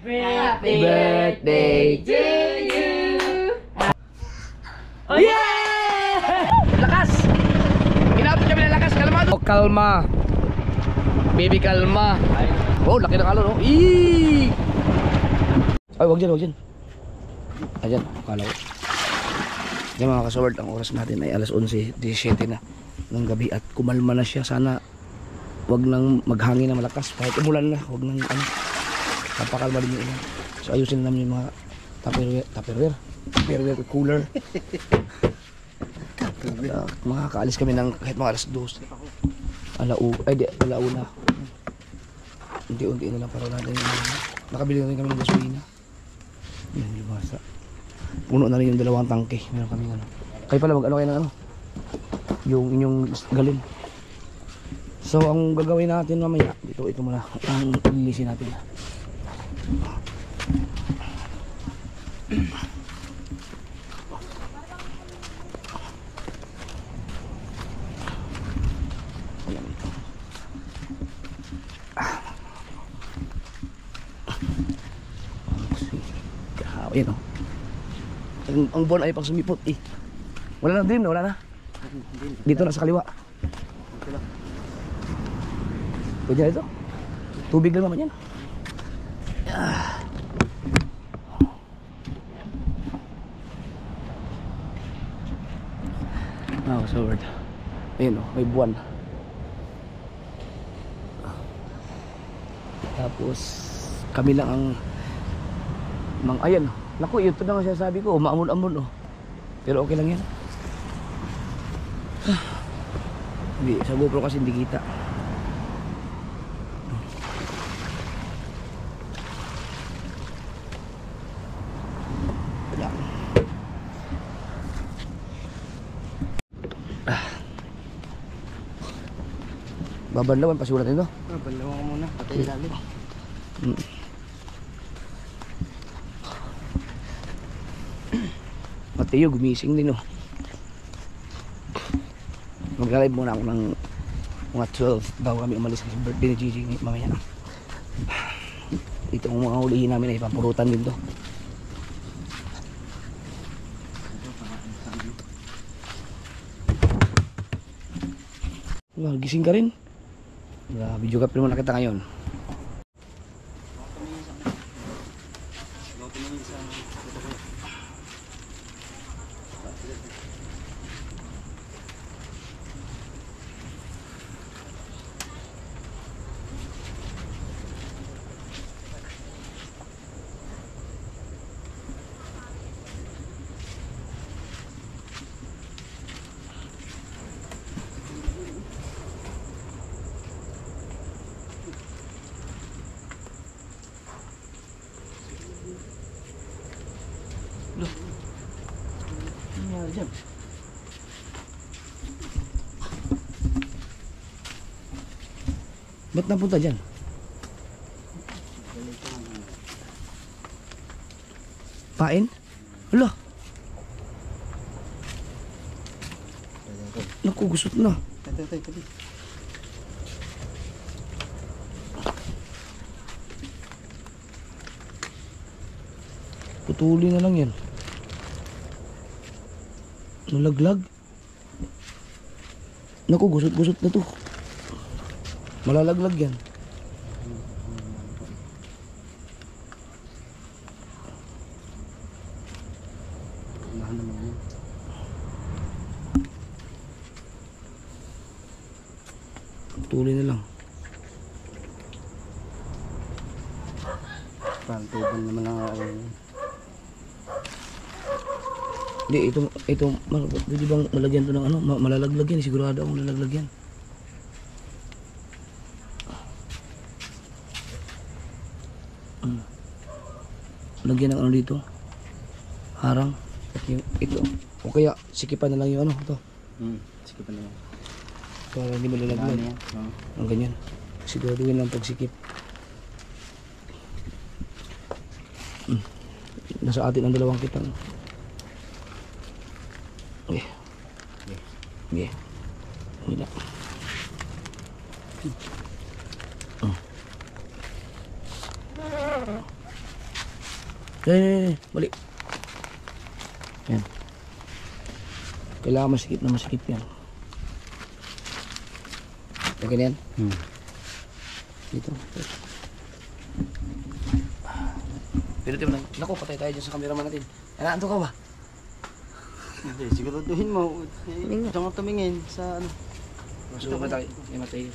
Happy birthday to you. Oh yeah! Lakas! Inabot kami ng lakas, kalmado. Oh, kalma. Baby kalma. Oh, laki ng alon, oh. Eee! Ay, wag dyan, wag dyan. Ayan, kala ko. Yan mga kasaward, ang oras natin ay alas 11:17 na ng gabi at kumalma na siya. Sana wag nang maghangin na malakas. Kahit umulan na, wag nang ano. Napakalma din yung ulan. So ayusin namin yung mga tupperware cooler. Makakaalis kami ng kahit mga alas 2. Alauna. Unti-unti na lang para natin nakabili na rin kami ng gasolina. Yan, lumasa. Puno na rin yung 2 tangke. Meron kami ano. Kayo pala mag-ano kayo ng ano? Yung inyong galon. So ang gagawin natin mamaya, ito muna ang lilisin natin. Ayan ito. Ayan o. Ang buwan ay pang sumipot eh. Wala na din, wala na. Dito na sa kaliwa. Pwede na ito. Tubig lang naman yan. Oh, so word. Ayun o, may buwan. Tapos kami lang ang ayan. Naku, ito na nga sinasabi ko, maamon-amon oh. Pero okay lang yan. Hindi, sa GoPro kasi hindi kita. Babanlawan, pasulat nito. Babanlawan ko muna, patay ilalim. Mateo, gumising din oh. Mag-live muna ako ng mga 12 bago kami umalis kasi birthday ni Gigi mamaya. Itong mga hulihin namin ay papurutan din to. Gising ka rin? Video ka muna kita ngayon. Dyan. Ba't napunta dyan? Pain? Hala. Naku, gusot na. Putuli na lang yan. Nalaglag. Naku, gusot-gusot na to. Malalaglag yan. Tuloy na lang. Pantuban naman ang Hindi, ito di bang malagyan to ng ano, malalaglag yan, sigurado akong malalaglag yan. Lagyan ng ano dito, harang, at yung ito, o kaya sikipan na lang yung ano, ito. Sikipan na lang. Para hindi malalaglag. Ang ganyan, siguraduhin lang pagsikip. Nasa atin ang 2 kitang. Okay. Hila. Yan. Balik. Yan. Kailangan masikip na masikip yan. Okay na yan? Dito. Pero ito mo na. Naku, patay tayo dyan sa cameraman natin. Ano ka ba? Hindi, siguraduhin mo. Saan ka tumingin sa ano? Masuha tayo. Matay.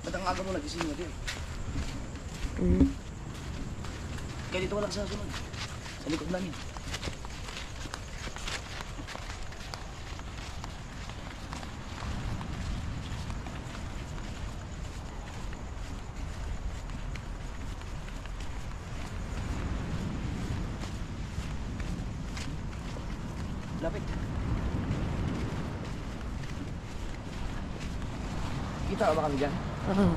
Ba't ang aga mo nagising natin? Kaya dito wala sa sunod. Sa likod namin. Lapit. Kita ba kami dyan? Oo.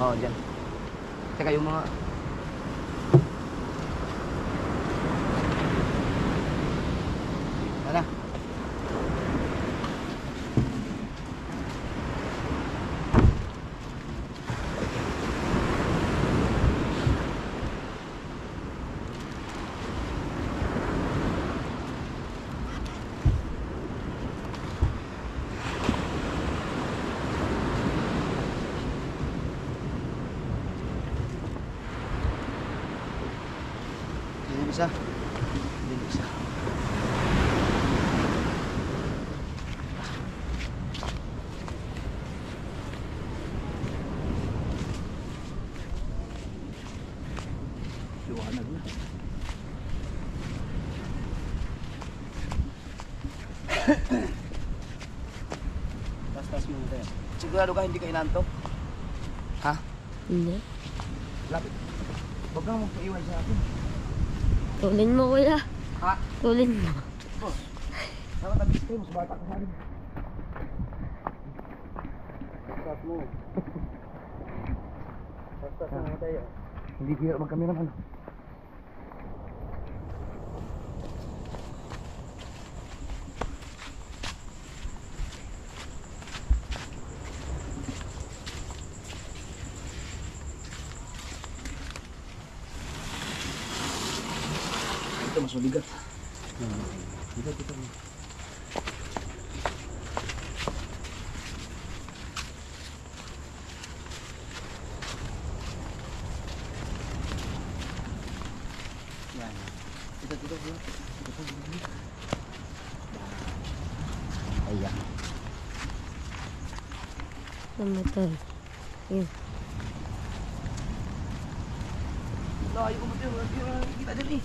Oo, dyan. Teka, yung mga... Ano? Yan isa. Yan isa. Liwanag na. Tas muna tayo. Sigurado ka hindi ka inantok? Ha? Hindi. Lapit. Huwag kang magpaiwan sa akin. Tulin mo, kuya. Ha? Tulin mo. Boss. Saka tabis kayo, mas bata ka sa akin. Tas mo. Tas muna tayo. Hindi kaya magkameraman. Ito mas mabigat. Dito. Yan. Dito. Ayan. Namatay. Yun. Layo ko matyo. Kita din eh.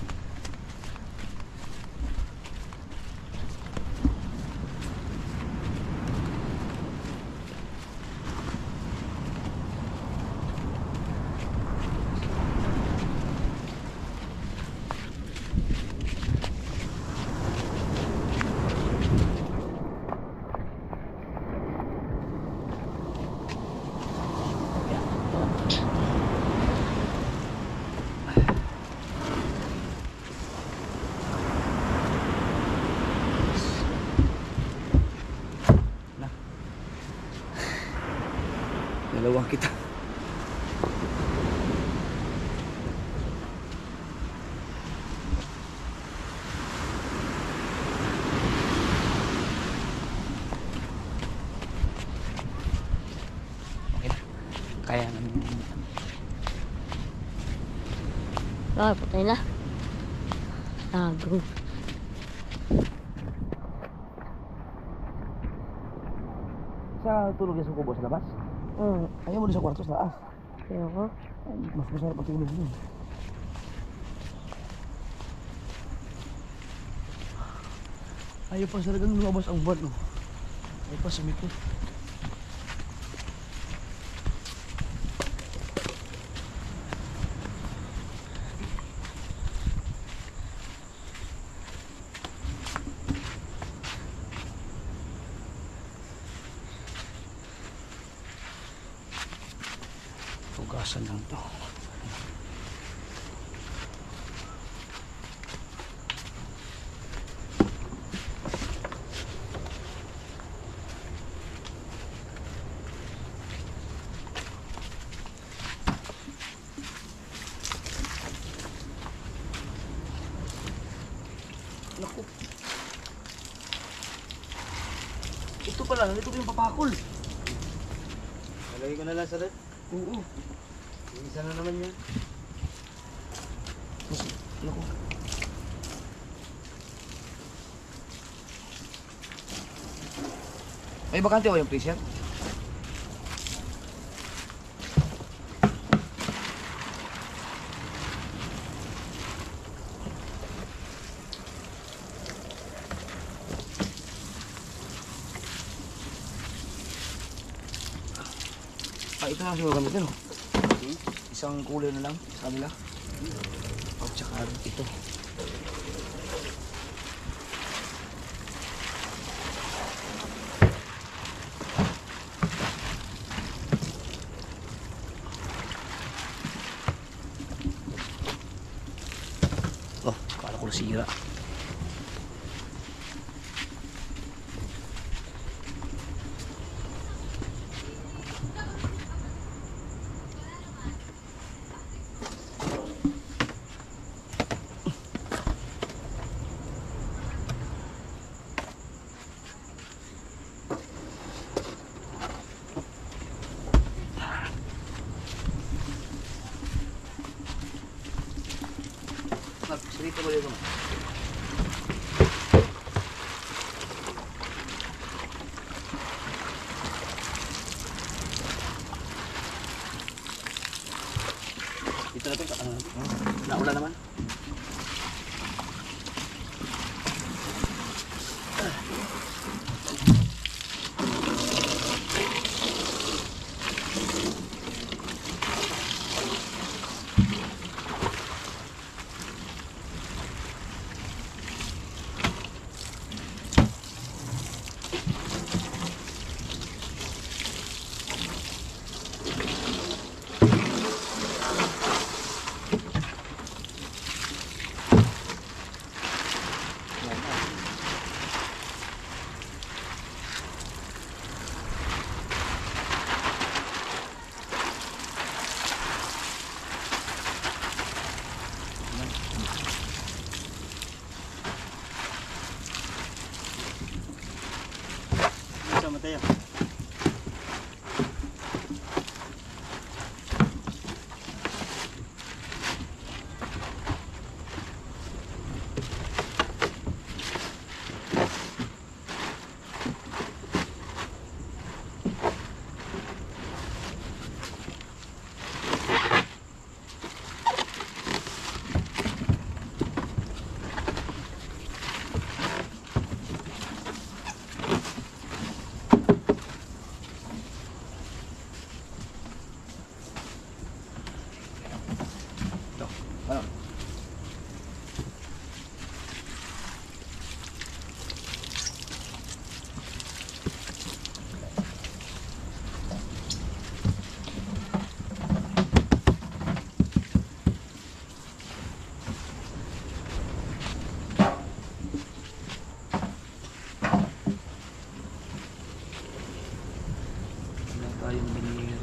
Dalawa kita. Okay na. Kaya namin. Ah, patay na. Tago. Sa tulog yan sa kubo sa labas? Oo. Ayaw mo din sa kwarto sa taas. Kaya ko. Ay, mas masarap ang tulog mo. Ayaw pa talagang lumabas ang buwan, no? Ayaw pa sumikot. Bukasan lang to. Naku. Ito pala, ito yung papakol. Nalagay ko na lang sa rep. Oo. Isa na naman yan. Naku. May bakante ba yung freezer? Ito na siguro gamit no? Isang kulay na lang sa kanila. At saka ito. Oh, kala ko nasira. Salita mo dito. Dito na ito. Naula naman. Mateo. Ano? Wala tayong binili.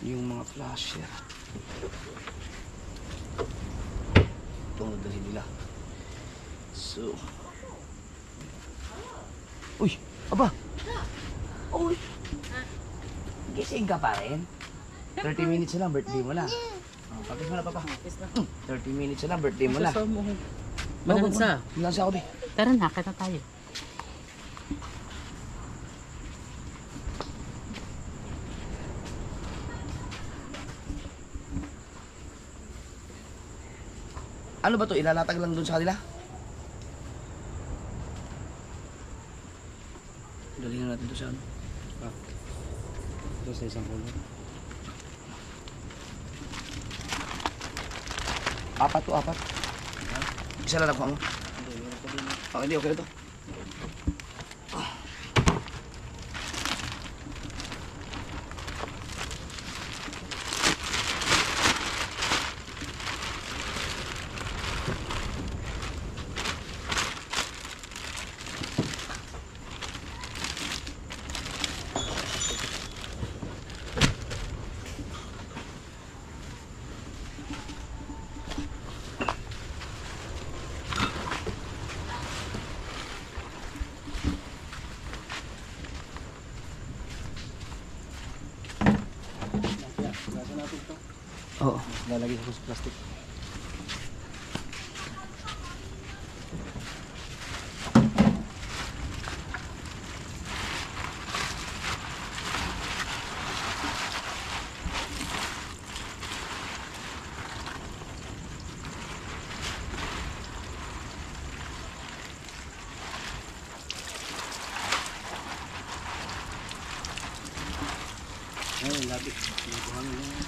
Yung mga flasher. Ito ang dali nila. So. Uy! Aba! Uy! Gising ka pa rin? 30 minutes na lang, birthday mo na. Papis mo na, papa. 30 minutes na lang, birthday mo na. Malansa. Malansa ako, di. Tara na, kata tayo. Ano ba to? Ilalatag lang dun sa kanila? Dali na natin to sa ano. Ito sa isang kulay. Apat to, apat. Isa lang ako mo. Okay, hindi, okay na to. Gasa natin ito. Oo. Lalagay ko sa plastic. Ayun, lapit. Buhangin mo.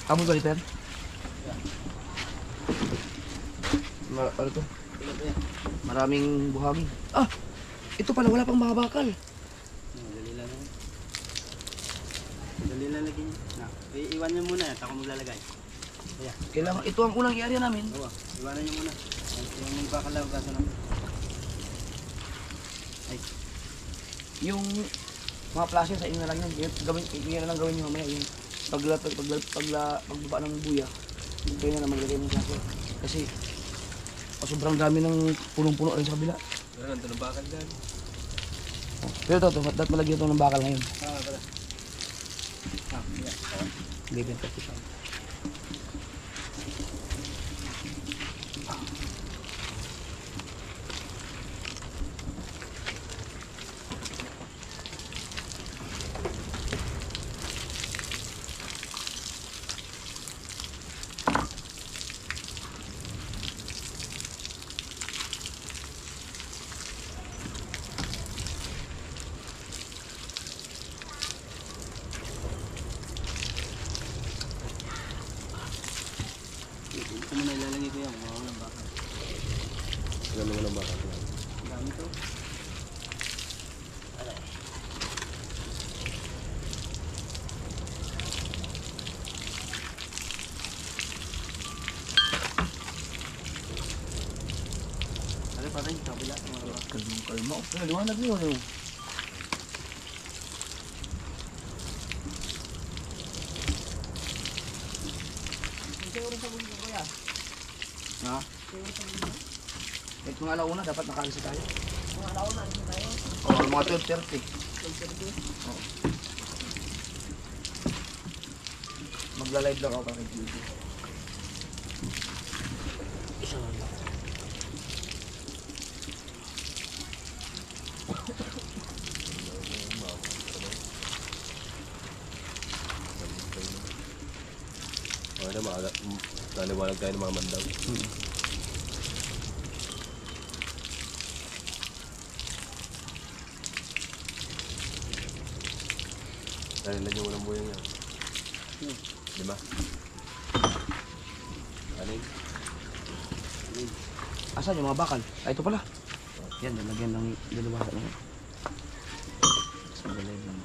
Kamu balikan? Ano to? Maraming buhangin. Ah! Ito pala, wala pang mga bakal. Dali lang yan. Dali lang lagyan niya. Na, iwan niyo muna yan. Ako maglalagay. Ayan. Kailangan, ito ang unang i-area namin. Oo, iwanan niyo muna. Yung bakalaw gasa natin. Ay, Yung mga plastic sa inyo na lang yun. Yung na lang gawin nyo mamaya. Yung pagbaba ng buya. Kayo na lang maglagay ng plastic. Kasi sobrang dami ng punong-puno rin sa kabila. meron ito ng bakal dyan. Pero ito, dapat malagyan ito ng bakal ngayon. Pala. Yeah. Gawin ko ito. Ito muna ilalagay ko yan. Walang bakal. Alam mo ng bakal. Ang dami to. Ano pa rin? Kabila. Kalma. Liwanag nyo. Ha? Ito mga alauna, dapat nakalis tayo. Mga alauna, tayo? Oo, mga 12:30. 12:30? Oo. Magla-live lang ako kay Judy. Isa lang. Okay na, naliwanag tayo ng mga mandaw. Dalilan yung walang buhay niya. 5? Anin? Asan yung mga bakal? Ah, ito pala. Yan, lalagyan ng dalawa na yan. Sa live lang.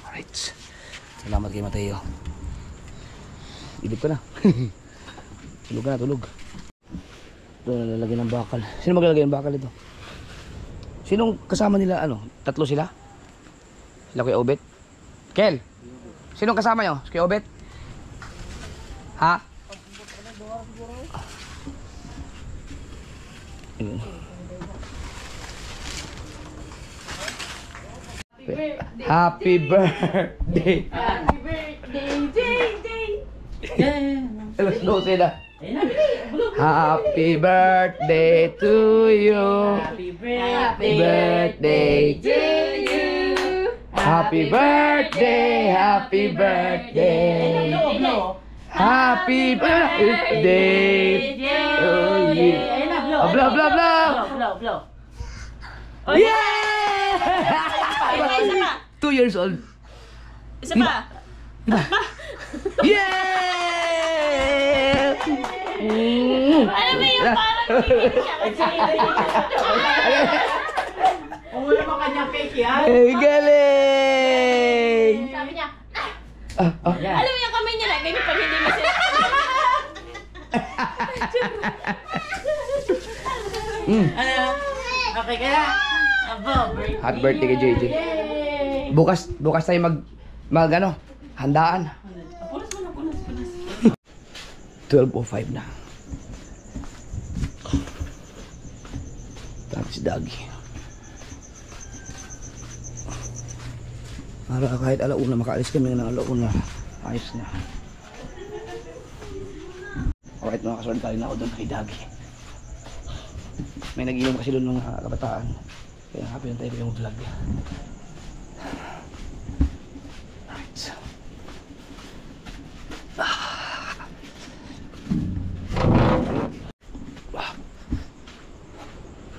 Alright. Salamat kay Mateo. Ilip ka na. Tulog ka na, tulog. Ito, lalagyan ng bakal. Sino maglalagay ng bakal ito? Sinong kasama nila, ano? Tatlo sila? Sila Kuya Obet? Kel! Sinong kasama nyo? Kuya Obet? Ha? Ayun. Happy birthday! Happy birthday, JJ! Alas 12 na. Happy birthday to you. Happy birthday to you! Happy birthday, happy birthday. Happy birthday to you. Blow, blow, blow. Blow. Yeah! 2 years old. Isa pa. Yeah! Ano ba yung parang umuwi mo kanyang cake yan? Ay, galing! Sabi niya, Yeah. alam mo yung kamay niya lang, ganyan pag hindi mo sila. Ano? Okay ka na? Abo, birthday. Happy birthday kay JJ. Bukas tayo mag ano, handaan. Punas mo na, punas. 12:05 na. Tapos si Dagi. Para kahit alauna, makaalis kami ng alauna. Ayos na. Alright mga kasunod, galing na ako doon kay Dagi. May nag-inom kasi doon mga kabataan. Kaya happy na tayo yung vlog. Alright.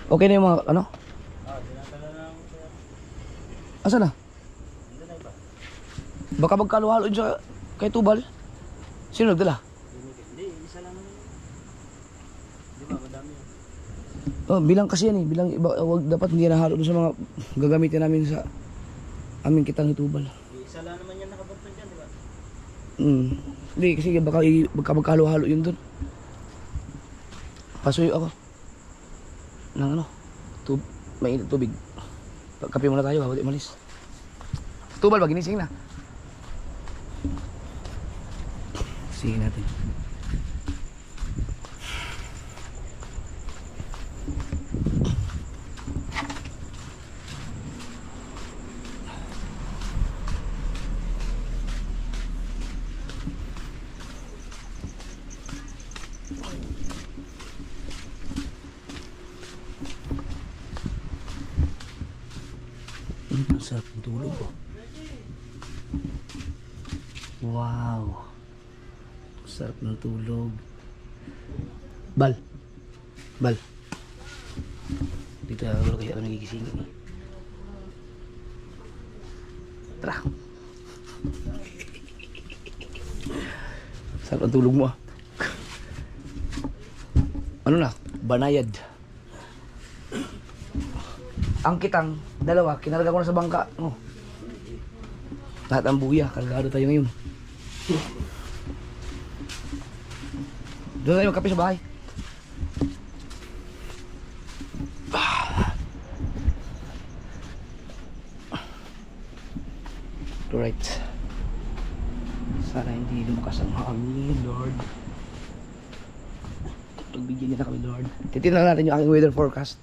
Okay na yung mga ano? Asa na? Baka magkaluhalo dyan sa kay Tubal. Sino nagdala? Hindi, isa lang naman. Di ba, madami yan. Oh, bilang kasi yan eh. Bilang iba, wag dapat hindi nahalo doon sa mga gagamitin namin sa aming kitang Tubal. Isa lang naman yan nakabuntun dyan, di ba? Hindi kasi baka magkaluhalo yun doon. Pasuyo ako. Nang ano? Mainit tubig. Kape muna tayo, bago umalis. Tubal ba? Ginising na. Sige natin. Ang sarap ng tulog ko. Wow. Sarap ng tulog. Bal. Dito ako kasi ako nagigising. Tara. Sarap ng tulog mo ah. Ano na? Banayad. Ang kitang, dalawa, kinarga ko na sa bangka. Oh. Lahat ang buya, kargado tayo ngayon. Doon tayo magkape sa bahay. Alright. Sana hindi lumakas ang hangin, Lord. Pagbigyan niya na kami, Lord. Titignan natin yung aking weather forecast.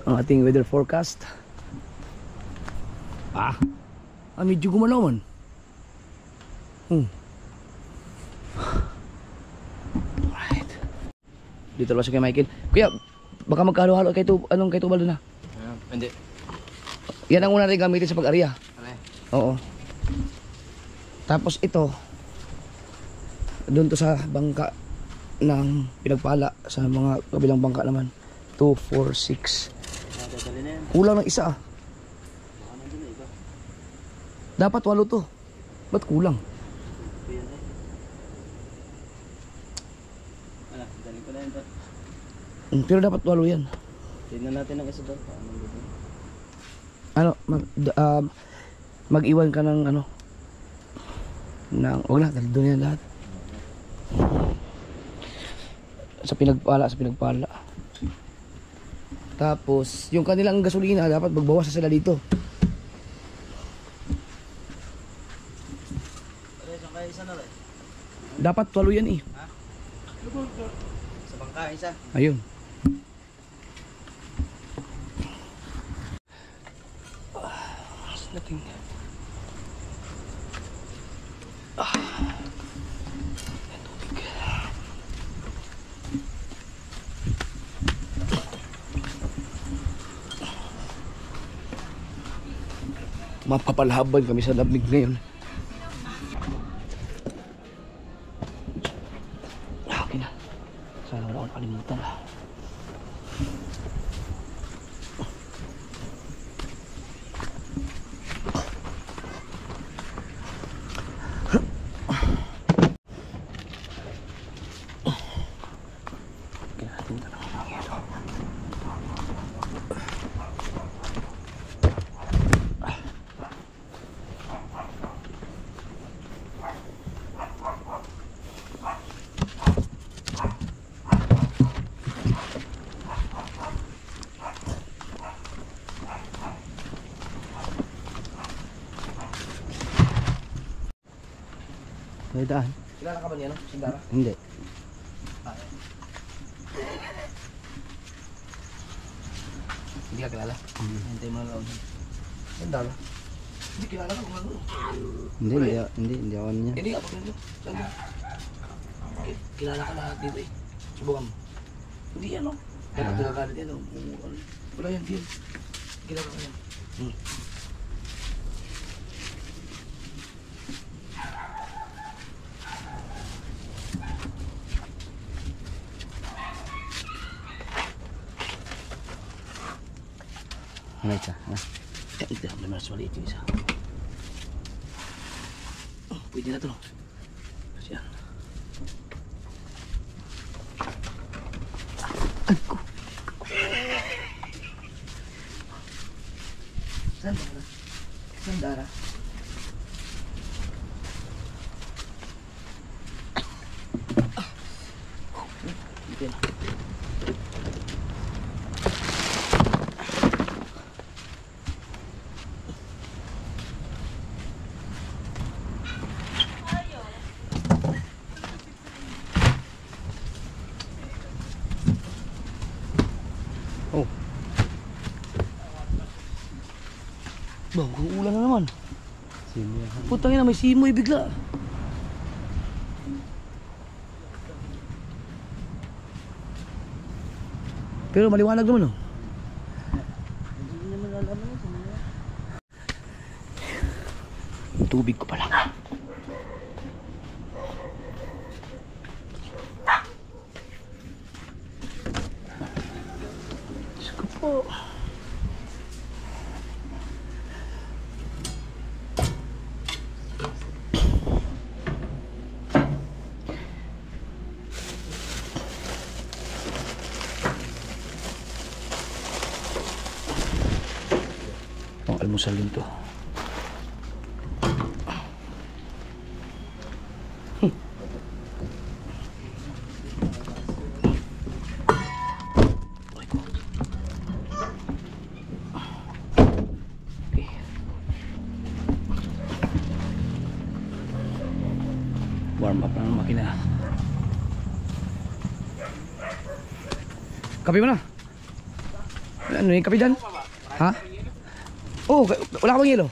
Ang ating weather forecast. Medyo gumalaw man. Alright. Dito lang siya kay Michael. Kuya, baka magkahalo-halo kay Tubal doon na. Hindi. Yan ang una rin gamitin sa pag-ariya. Oo. Tapos ito, doon to sa bangka ng pinagpala. Sa mga kabilang bangka naman. 2, 4, 6. Kulang ng isa ah. Dapat 8 to. Ba't kulang? Dali ko na yun to. Pero dapat 8 yan. Tignan natin ang isa doon. Ano, mag-iwan ka ng ano. Wag na, dali doon yan lahat. Sa pinagpala. Tapos, yung kanilang gasolina, dapat magbawas sila dito. Dapat 8 yan eh. Sa bangka, isa. Ayun. Natin. Mapapalaban kami sa lamig ngayon. Okay na. Sana wala akong nakalimutan. May daan. Kilala ka ba niya, no? Sandara? Hindi. Hindi ka kilala? Hintay mo na lang. Sandara? Hindi kilala ka kung ano. Hindi ako niya. Hindi ka pag ano. Sandara? Kilala ka lahat dito eh. Subukan mo. Hindi yan, no? Kaya nagagalit yan, no? Wala yan, din. Kilala ka yan. Ano ito? Hindi naman mas maliit yung isa. Pwede na ito, no? Kasi yan. Sandara? Sandara? Hindi na. Kung ulan na naman. Putang ina, may simoy bigla. Pero maliwanag naman, oh. Yung tubig ko pala. Diyos ko po. Almusal din to. Warm up na ng makina. Kape mo na. Ano yung kape dyan? Ha? Oh, wala ka bang yelo?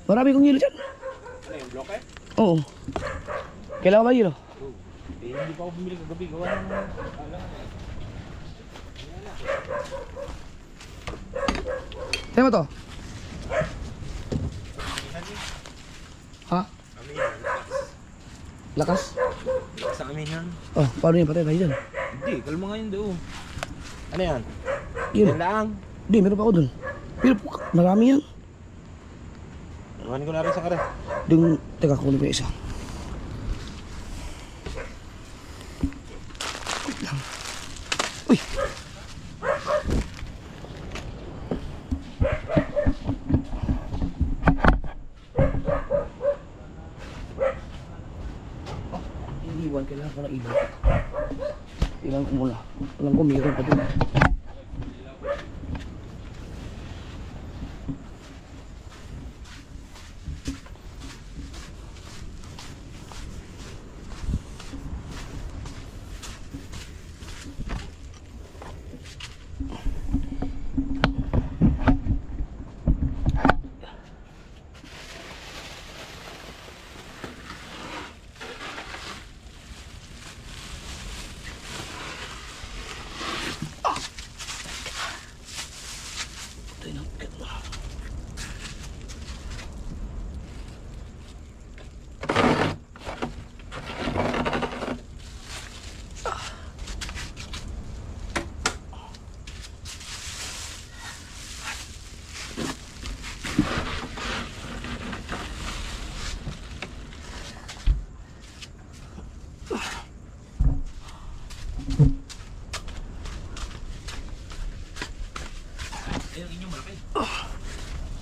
Marami kong yelo dyan. Ano yung bloke? Oo. Kailangan ba yelo? Hindi pa ako bumili kagabi. Gawa ng Sa'yo mo to? Ha? Lakas? sa amin yan. Oh, paano yan? Patay tayo dyan. Hindi, kalma nga yun doon. Ano yan? Yelo. Yan lang. Hindi, meron pa ako dun. Pero marami yan. Naman ko na rin sa kare. Dung, teka, kunin ko yung isa. Wait lang. Uy! Oh, iniwan, kailangan ko na ilaw. Kailangan ko muna. Alam ko, mayroon pa dun.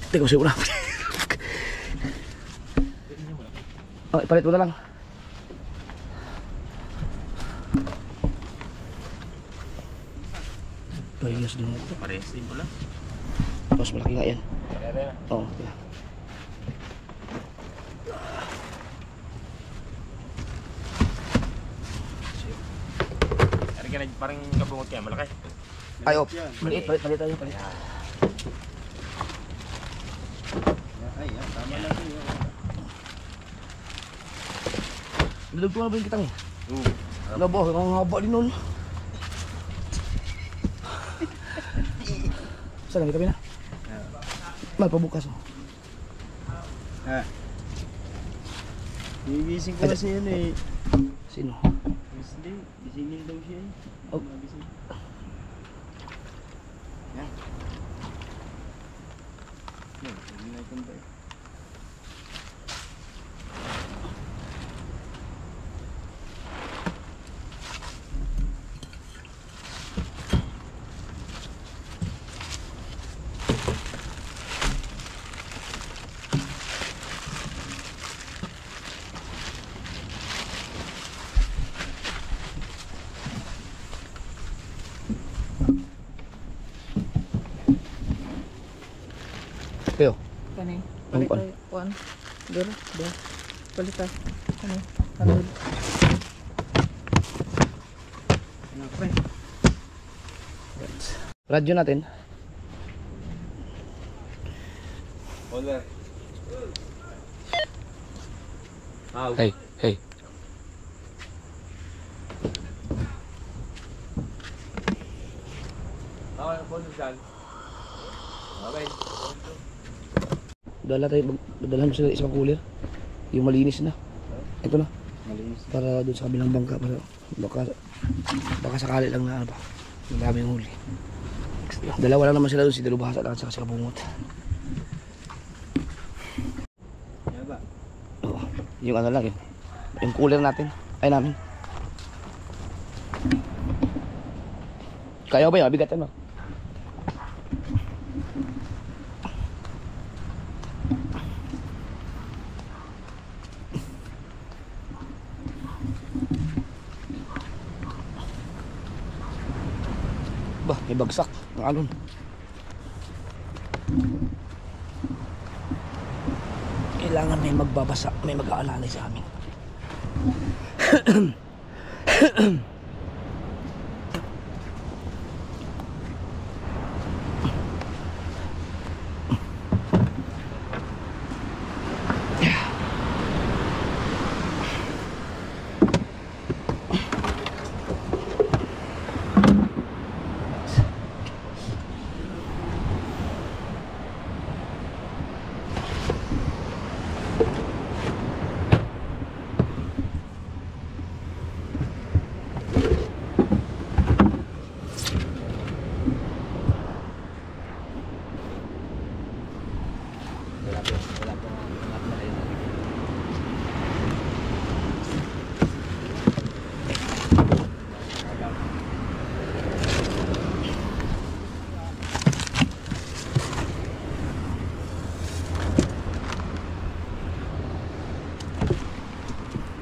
Teka, siya una. Oh, ipalit mo na lang. Pahiyas din ito. Parehas din pala. Mas malaki nga yan. Oo, yeah. Ari ka na parang kabungot kaya, malaki. Ay, oh. Maliit, palit tayo, palit. Ay, tama lang yun. Nilagto na ba yung kitang eh? Oo. Ano ba? Ang haba din nun. Saan na, kami na? Mal, pabukas oh. Ha? Gigising ko kasi yun eh. Sino? Hindi, gisingin daw siya eh. Oh. Magising. Yan. Hindi na itong ba eh. Kayo? Kani. Ang Palit tayo. Kuan. Dito. Dito. Palit tayo. Kani. Kanod. Radyo natin. Oliver. Hey, hey. Okay, bonus dyan. Okay. Dadalhan mo sila isang cooler. Yung malinis na. Ito na. Malinis. Para doon sa kabilang bangka. Para baka sakali lang na ano ba. Marami yung huli. Dalawa lang naman sila doon. Si Dalubhasa at saka si Kabungot. Yan ba? Oo. Yung ano lang yun. Yung cooler natin. Ay namin. Kaya ba yun? Mabigat ano? Bah, may bagsak ng alon. Kailangan may magbabasa, may mag-aalalay sa amin.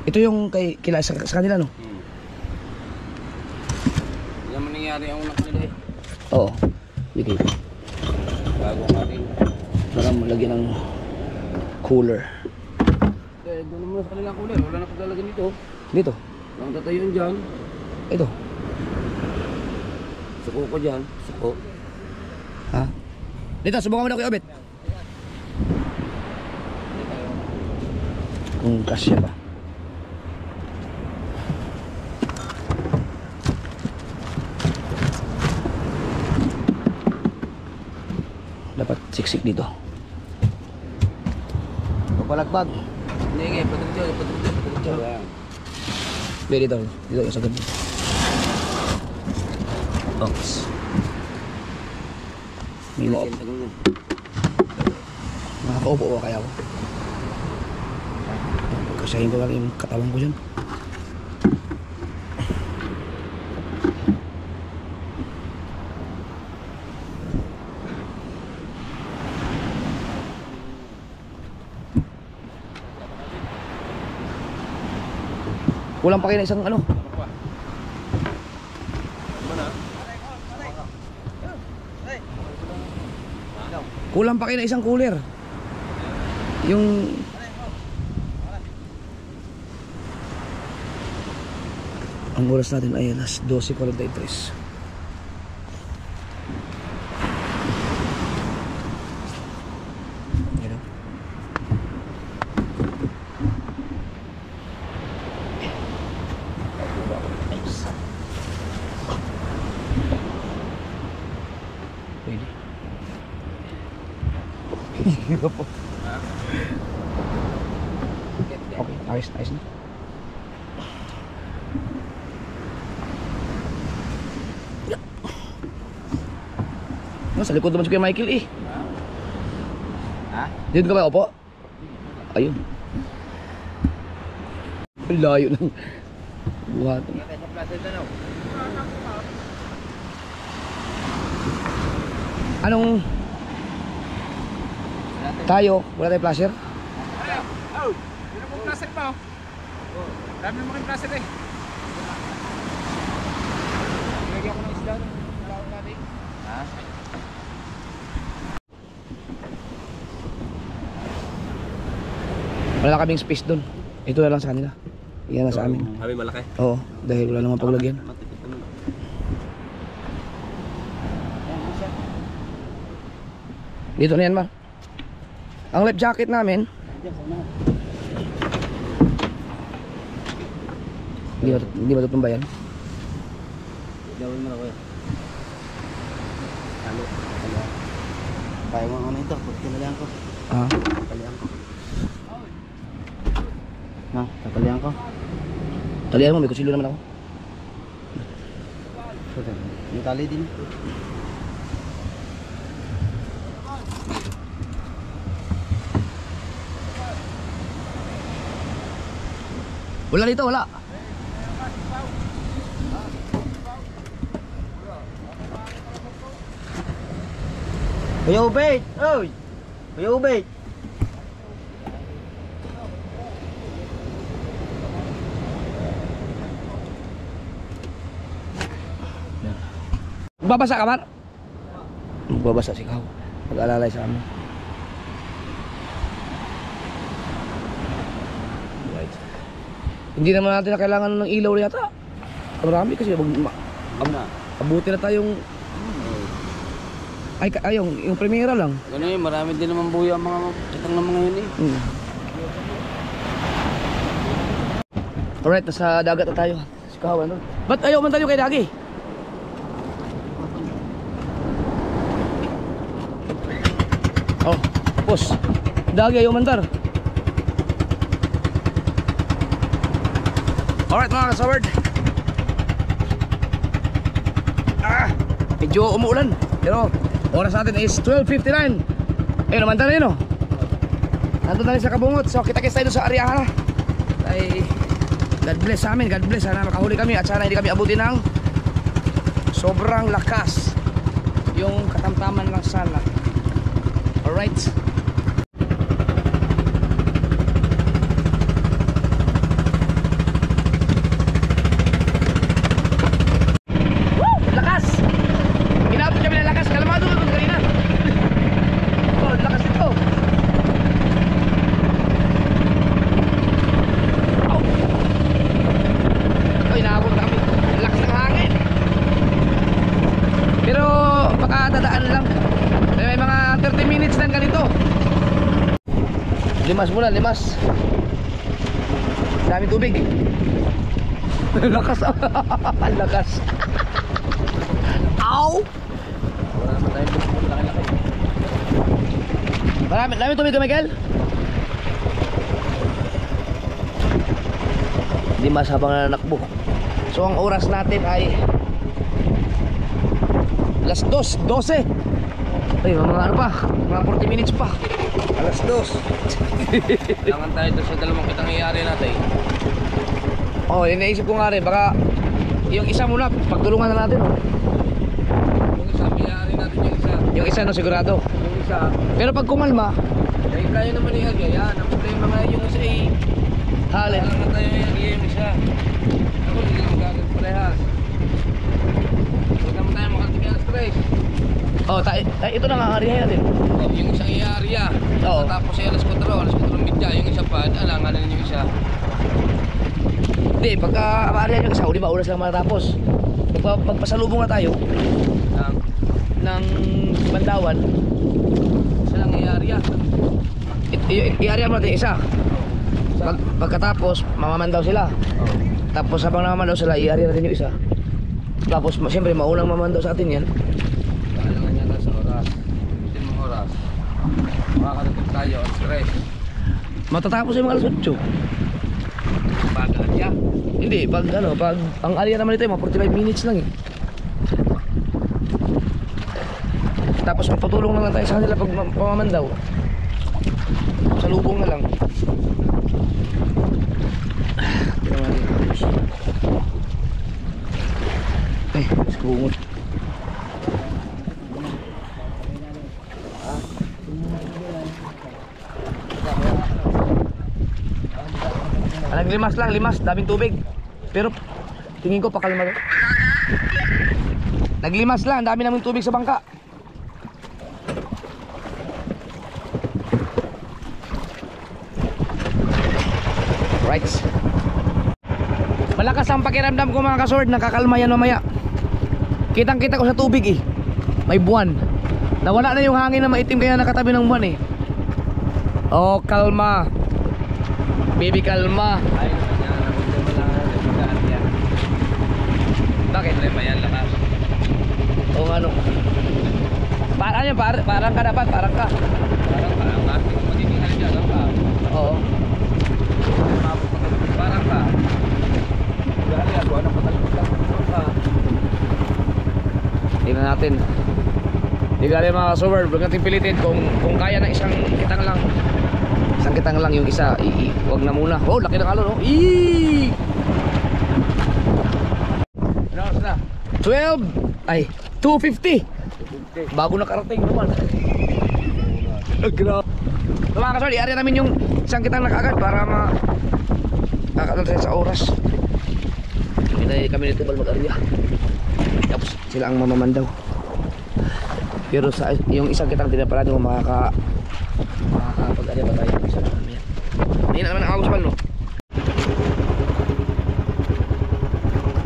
Ito yung kay kila sa kanila no? Yan mo nangyari ang unak nila eh. Oo. Bigay. Bago natin. Para malagyan ng cooler. Eh, doon naman sa kanilang kulay. Wala na paglalagyan dito. Dito. Lang tatayon dyan. Ito. Suko ko dyan. Suko. Ha? Dito, subukan mo na Kuya Obet. Kung kasya ba. Dapat siksik dito. Papalagbag. Hindi nga, patuloy. Yan. Hindi, dito. Dito sa gabi. Box. May mo. Nakakaupo ba kaya ako? Kasahin ko lang yung katawan ko dyan. Kulang pa kayo na isang ano. Kulang pa kayo na isang cooler. Yung ang oras natin ay alas 12:43. Okay, ayos na. No, sa likod naman si Kuya Michael eh. Ha? Dito ka ba? Opo. Ayun. Ang layo ng buhatan. Anong tayo? Wala tayong flasher? Oh, yun ang plastic pa. Dami naman kayong plastic eh. Nilagyan ko ng isda ng nalawag natin. Ha? Wala kaming space doon. Ito na lang sa kanila. Yan na sa amin. Kami malaki. Oo, dahil wala naman paglagyan. Matipid naman. Dito na yan, Mar. Ang life jacket namin. Hindi ba tutumbayan? Gawin mo na kuya. Ano? Kaya mo ano ito, tinalihan ko. Ah. Tatalihan ko. Ha? Tatalihan ko. Talihan mo, may kutsilo naman ako. Yung tali din. Wala dito, wala. Kuya Ubay! Oy! Kuya Ubay! Babasa ka, Mar? Magbabasa si Kao. Pag-alalay sa amin. Right. Hindi naman natin na kailangan ng ilaw yata. Marami kasi abuti na tayong yung premiera lang. Ganun yun, marami din naman buhay ang mga kitang ng mga yun eh. Alright, nasa dagat na tayo. Si Kao, ano? Ba't ayaw man tayo kay Dagi? Oh, boss. Dagi ayaw mandar. Alright mga kasaward. Medyo umuulan. Pero oras natin is 12:59. Ayun, namandar na yun, oh. Nandun na rin sa Kabungot. So kita-kits tayo sa Ariaha. Ay, God bless sa amin. God bless. Sana makahuli kami. At sana hindi kami abutin ng sobrang lakas. Yung katamtaman lang sana. Alright. Lakas! Inabot kami ng lakas. Kalamado doon kanina. Oh, lakas nito. Oh. Oh, inabot na kami. Lakas ng hangin. Pero baka dadaan lang. May mga 30 minutes lang ganito. Limas muna, limas. Daming tubig. Lakas. Ang lakas. Ow! Marami tubig ka, Miguel? Limas habang nananakbo. So ang oras natin ay alas 2:12. Ay, mga ano pa, mga 40 minutes pa. Alas 2. Kailangan tayo doon sa dalawang kitang iyari natin. Oh, iniisip ko nga rin, baka yung isa muna, pagtulungan na natin, oh. Yung isa, iyari natin yung isa. Yung isa, no, sigurado. Yung isa, Pero pag kumalma, kaya naman ihagya yan. Ang problema nga yung isa ay Halin. Alam na tayo yung isa. Ako hindi na magagawin parehas. Huwag naman tayo makatigil ng stress. Oh, ito na nga area natin. Oh, yung isang i-area. Oo. Tapos ay alas 4 midya. Yung isa pa, alangan na yung isa. Hindi, pagka area yung isa, uli ba oras lang matapos. Magpasalubong na tayo ng Bandawan. Isa lang i-area. I-area mo natin isa. Pagkatapos, mamamandaw sila. Tapos habang namamandaw sila, i-area natin yung isa. Tapos, siyempre, maunang mamandaw sa atin yan. Alangan niya na sa oras. Bitin mo oras. Makakarating tayo ang stress. Matatapos yung mga alas 8. Pag-area. Hindi, pag ang area naman ito, mga 45 minutes lang eh. Tapos magpatulong na lang tayo sa kanila pag pamamandaw. Sa lubong na lang. Eh, mas kumot. Naglimas lang, limas, daming tubig. Pero tingin ko pakalma rin. Naglimas lang, dami naming tubig sa bangka. Right. Malakas ang pakiramdam ko mga kasword, nakakalma yan mamaya. Kitang kita ko sa tubig eh. May buwan. Nawala na yung hangin na maitim kaya nakatabi ng buwan eh. Oh, kalma. Baby, kalma. Ay, Bakit? problema yan lakas. O ano? Parang yan, parang ka dapat, parang ka. Parang ka. Magiging ano dyan, ka. Oo. Parang ka. Dahil ako, anong patalipot lang ka. Tingnan natin. Di gali mga kasubard, huwag natin pilitin kung kaya ng isang kitang lang. Isang kitang lang yung isa, huwag na muna. Oh, laki ng alon, oh. Eee! Ano na? 12, ay, 250. Bago nakarating naman. Grabe. So mga kasubard, i-area namin yung isang kitang nakagad para makakatatin sa oras. Hinay kami nito bal mag-area. Tapos sila ang mamamandaw. Pero sa yung isang kitang tinapala nyo makakapag-area ba tayo isa na kami yan. Hindi na naman ang agos bal, no?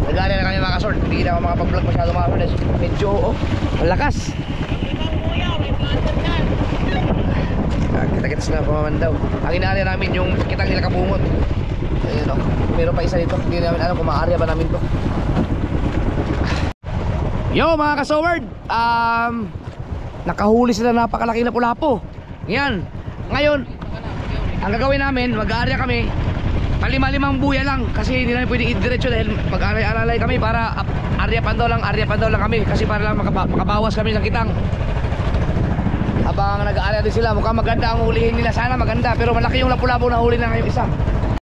Nag-area na kami mga kasort. Hindi na ako makapag-vlog masyado mga kasort. Medyo malakas. Kita-kita sila pamamandaw. Ang ina-area namin yung kitang nila kabungot. Ayun, no? Meron pa isa dito. Hindi namin alam kung ma-area ba namin to. Yo mga kasoward, nakahuli sila napakalaki na pulapo. Yan. Ngayon, ang gagawin namin, mag-area kami. Palima-limang buya lang kasi hindi namin pwedeng i-diretso dahil mag-aray-alalay kami para area pandaw lang kami kasi para lang makabawas kami ng kitang. Habang nag-area din sila, mukhang maganda ang hulihin nila. Sana maganda, pero malaki yung lapu-lapo na huli na ngayong isa.